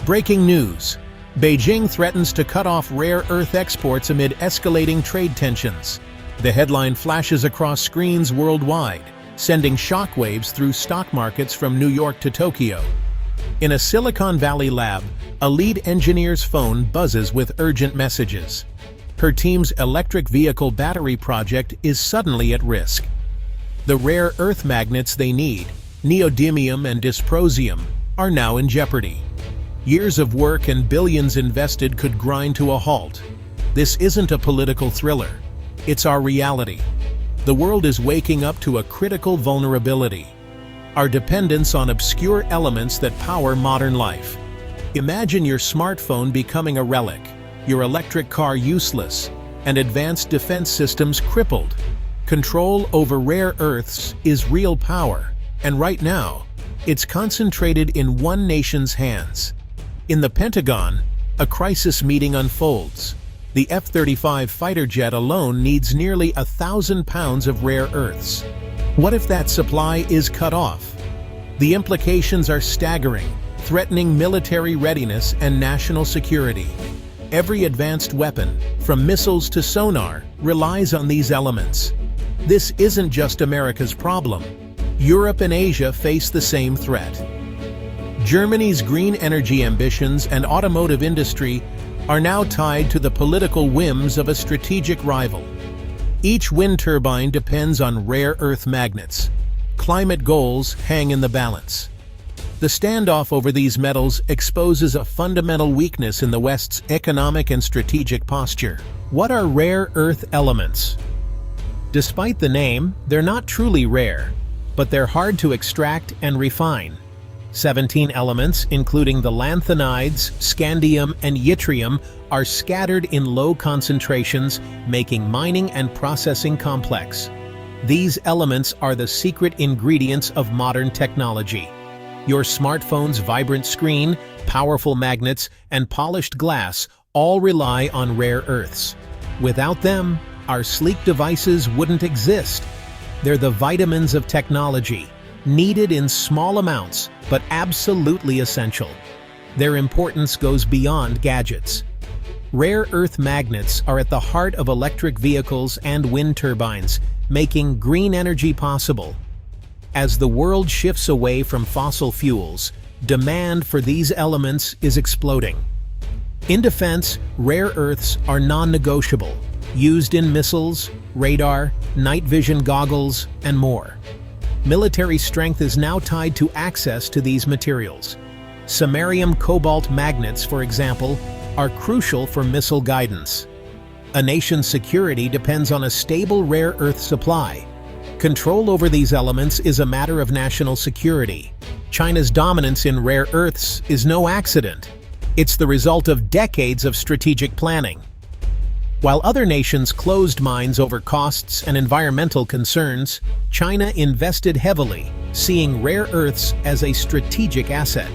Breaking news. Beijing threatens to cut off rare earth exports amid escalating trade tensions. The headline flashes across screens worldwide, sending shockwaves through stock markets from New York to Tokyo. In a Silicon Valley lab, a lead engineer's phone buzzes with urgent messages. Her team's electric vehicle battery project is suddenly at risk. The rare earth magnets they need, neodymium and dysprosium, are now in jeopardy. Years of work and billions invested could grind to a halt. This isn't a political thriller. It's our reality. The world is waking up to a critical vulnerability: our dependence on obscure elements that power modern life. Imagine your smartphone becoming a relic, your electric car useless, and advanced defense systems crippled. Control over rare earths is real power, and right now, it's concentrated in one nation's hands. In the Pentagon, a crisis meeting unfolds. The F-35 fighter jet alone needs nearly 1,000 pounds of rare earths. What if that supply is cut off? The implications are staggering, threatening military readiness and national security. Every advanced weapon, from missiles to sonar, relies on these elements. This isn't just America's problem. Europe and Asia face the same threat. Germany's green energy ambitions and automotive industry are now tied to the political whims of a strategic rival. Each wind turbine depends on rare earth magnets. Climate goals hang in the balance. The standoff over these metals exposes a fundamental weakness in the West's economic and strategic posture. What are rare earth elements? Despite the name, they're not truly rare, but they're hard to extract and refine. 17 elements, including the lanthanides, scandium, and yttrium, are scattered in low concentrations, making mining and processing complex. These elements are the secret ingredients of modern technology. Your smartphone's vibrant screen, powerful magnets, and polished glass all rely on rare earths. Without them, our sleek devices wouldn't exist. They're the vitamins of technology, needed in small amounts, but absolutely essential. Their importance goes beyond gadgets. Rare earth magnets are at the heart of electric vehicles and wind turbines, making green energy possible. As the world shifts away from fossil fuels, demand for these elements is exploding. In defense, rare earths are non-negotiable, used in missiles, radar, night vision goggles, and more. Military strength is now tied to access to these materials. Samarium cobalt magnets, for example, are crucial for missile guidance. A nation's security depends on a stable rare earth supply. Control over these elements is a matter of national security. China's dominance in rare earths is no accident. It's the result of decades of strategic planning. While other nations closed mines over costs and environmental concerns, China invested heavily, seeing rare earths as a strategic asset.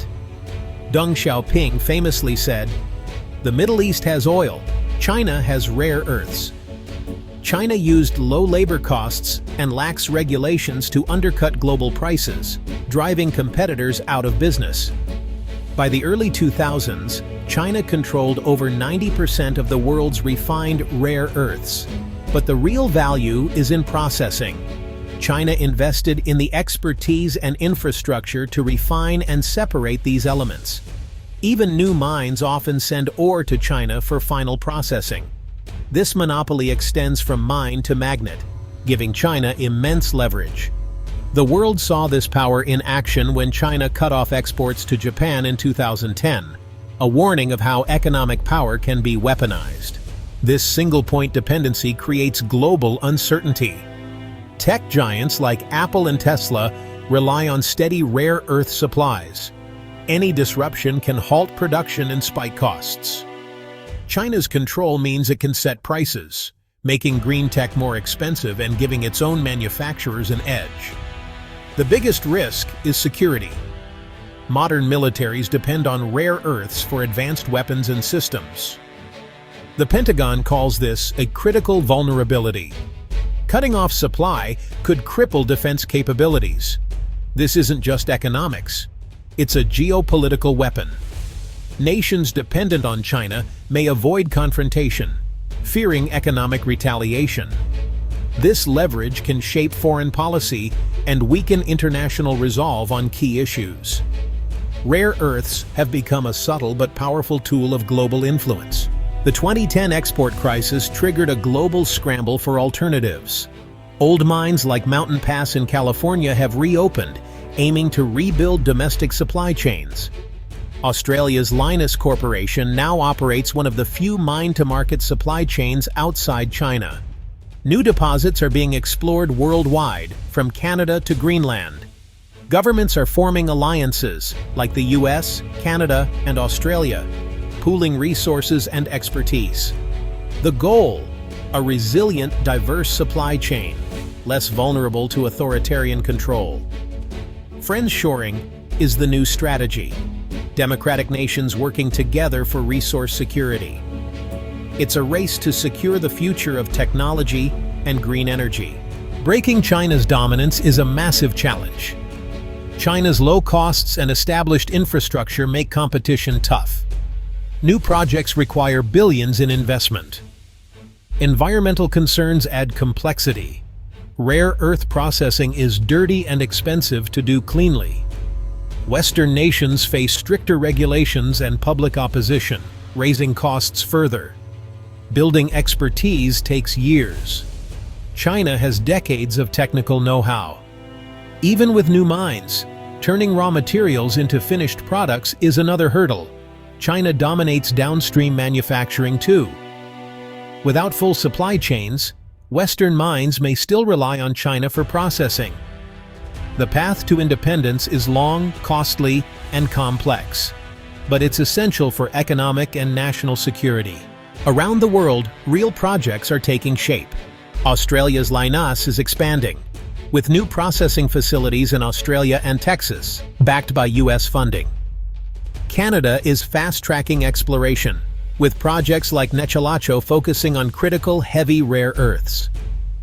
Deng Xiaoping famously said, "The Middle East has oil, China has rare earths." China used low labor costs and lax regulations to undercut global prices, driving competitors out of business. By the early 2000s, China controlled over 90% of the world's refined rare earths. But the real value is in processing. China invested in the expertise and infrastructure to refine and separate these elements. Even new mines often send ore to China for final processing. This monopoly extends from mine to magnet, giving China immense leverage. The world saw this power in action when China cut off exports to Japan in 2010, a warning of how economic power can be weaponized. This single-point dependency creates global uncertainty. Tech giants like Apple and Tesla rely on steady rare earth supplies. Any disruption can halt production and spike costs. China's control means it can set prices, making green tech more expensive and giving its own manufacturers an edge. The biggest risk is security. Modern militaries depend on rare earths for advanced weapons and systems. The Pentagon calls this a critical vulnerability. Cutting off supply could cripple defense capabilities. This isn't just economics. It's a geopolitical weapon. Nations dependent on China may avoid confrontation, fearing economic retaliation. This leverage can shape foreign policy and weaken international resolve on key issues. Rare earths have become a subtle but powerful tool of global influence. The 2010 export crisis triggered a global scramble for alternatives. Old mines like Mountain Pass in California have reopened, aiming to rebuild domestic supply chains. Australia's Lynas Corporation now operates one of the few mine-to-market supply chains outside China. New deposits are being explored worldwide, from Canada to Greenland. Governments are forming alliances, like the US, Canada, and Australia, pooling resources and expertise. The goal: a resilient, diverse supply chain, less vulnerable to authoritarian control. Friendshoring is the new strategy. Democratic nations working together for resource security. It's a race to secure the future of technology and green energy. Breaking China's dominance is a massive challenge. China's low costs and established infrastructure make competition tough. New projects require billions in investment. Environmental concerns add complexity. Rare earth processing is dirty and expensive to do cleanly. Western nations face stricter regulations and public opposition, raising costs further. Building expertise takes years. China has decades of technical know-how. Even with new mines, turning raw materials into finished products is another hurdle. China dominates downstream manufacturing too. Without full supply chains, Western mines may still rely on China for processing. The path to independence is long, costly, and complex, but it's essential for economic and national security. Around the world, real projects are taking shape. Australia's Lynas is expanding, with new processing facilities in Australia and Texas, backed by US funding. Canada is fast-tracking exploration, with projects like Nechalacho focusing on critical, heavy rare earths.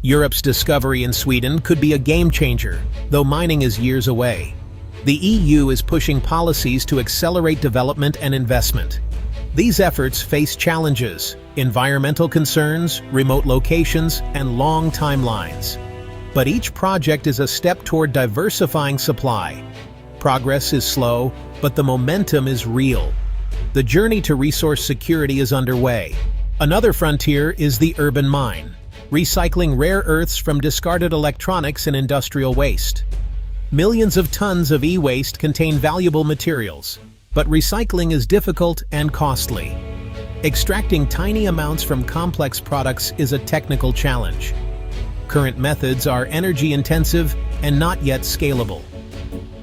Europe's discovery in Sweden could be a game-changer, though mining is years away. The EU is pushing policies to accelerate development and investment. These efforts face challenges: environmental concerns, remote locations, and long timelines. But each project is a step toward diversifying supply. Progress is slow, but the momentum is real. The journey to resource security is underway. Another frontier is the urban mine, recycling rare earths from discarded electronics and industrial waste. Millions of tons of e-waste contain valuable materials, but recycling is difficult and costly. Extracting tiny amounts from complex products is a technical challenge. Current methods are energy-intensive and not yet scalable.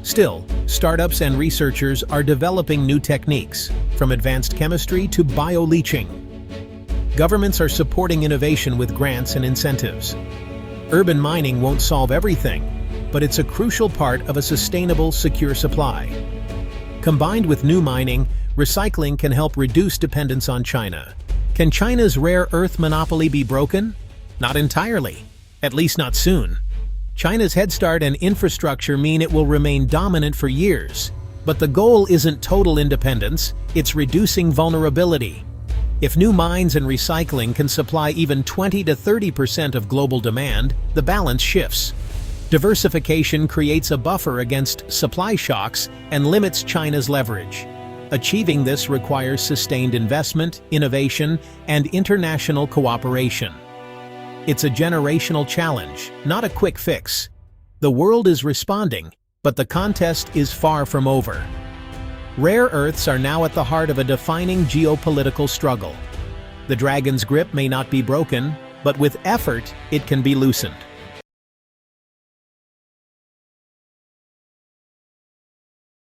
Still, startups and researchers are developing new techniques, from advanced chemistry to bioleaching. Governments are supporting innovation with grants and incentives. Urban mining won't solve everything, but it's a crucial part of a sustainable, secure supply. Combined with new mining, recycling can help reduce dependence on China. Can China's rare earth monopoly be broken? Not entirely, at least not soon. China's head start and infrastructure mean it will remain dominant for years. But the goal isn't total independence, it's reducing vulnerability. If new mines and recycling can supply even 20 to 30% of global demand, the balance shifts. Diversification creates a buffer against supply shocks and limits China's leverage. Achieving this requires sustained investment, innovation, and international cooperation. It's a generational challenge, not a quick fix. The world is responding, but the contest is far from over. Rare earths are now at the heart of a defining geopolitical struggle. The dragon's grip may not be broken, but with effort, it can be loosened.